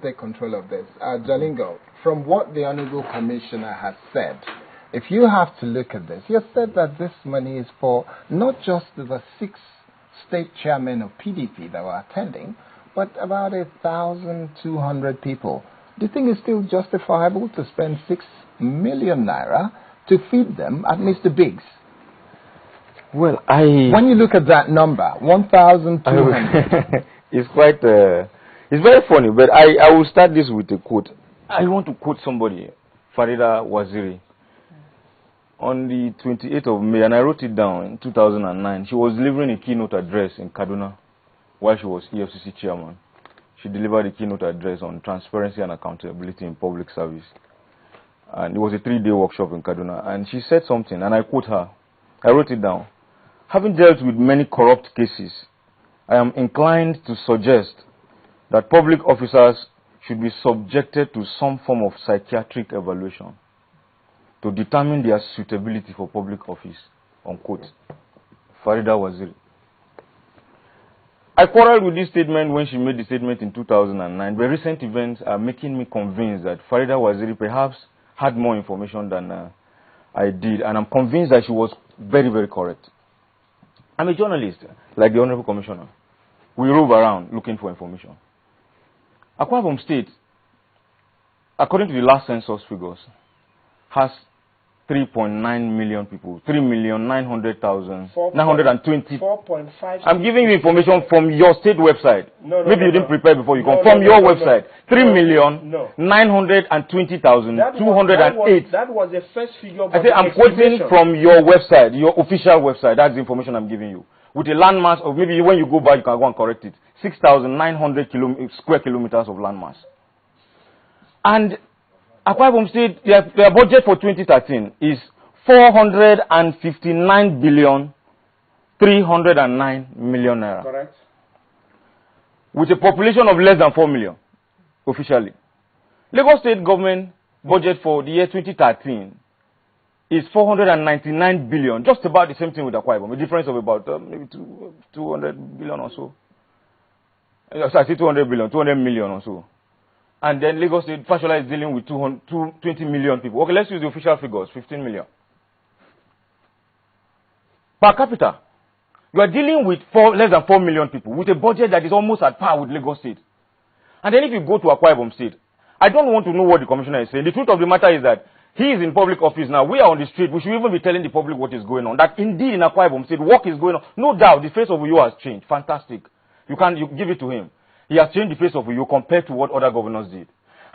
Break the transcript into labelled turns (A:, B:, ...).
A: take control of this. Jalingo, from what the Honorable Commissioner has said, if you have to look at this, you said that this money is for not just the 6 state chairmen of PDP that were attending, but about 1,200 people. Do you think it's still justifiable to spend 6 million naira to feed them at Mr. Biggs?
B: Well,
A: when you look at that number, 1,200.
B: It's quite, it's very funny, but I will start this with a quote. I want to quote somebody, Farida Waziri. On the 28th of May, and I wrote it down in 2009, she was delivering a keynote address in Kaduna while she was EFCC chairman. She delivered a keynote address on transparency and accountability in public service. And it was a 3-day workshop in Kaduna. And she said something, and I quote her. I wrote it down. Having dealt with many corrupt cases, I am inclined to suggest that public officers should be subjected to some form of psychiatric evaluation to determine their suitability for public office, unquote. Farida Waziri. I quarreled with this statement when she made the statement in 2009, but recent events are making me convinced that Farida Waziri perhaps had more information than I did, and I'm convinced that she was very, very correct. I'm a journalist, like the Honorable Commissioner. We rove around looking for information. Akwa Ibom State, according to the last census figures, has 3.9 million people, 3,900,000, 920.
C: 4.5.
B: I'm giving you information from your state website.
C: No,
B: Maybe you didn't prepare before you come. From your website, 3,920,208.
C: That was the first figure.
B: I say I'm quoting from your website, your official website. That's the information I'm giving you. With a landmass of, maybe when you go back, you can go and correct it. 6,900 square kilometers of landmass. And Akwa Ibom State, their budget for 2013 is 459,309,000,000 naira.
C: Correct.
B: With a population of less than 4 million, officially. Lagos State government budget for the year 2013 is 499 billion, just about the same thing with Akwa Ibom, a difference of about maybe 200 billion or so. I say 200 billion, 200 million or so. And then Lagos State, Fashola is dealing with 20 million people. Okay, let's use the official figures, 15 million. Per capita, you are dealing with less than 4 million people with a budget that is almost at par with Lagos State. And then if you go to Akwa Ibom State, I don't want to know what the commissioner is saying. The truth of the matter is that he is in public office now. We are on the street. We should even be telling the public what is going on. That indeed in Akwa Ibom State, work is going on. No doubt, the face of Uyo has changed. Fantastic. You give it to him. He has changed the face of Uyo compared to what other governors did.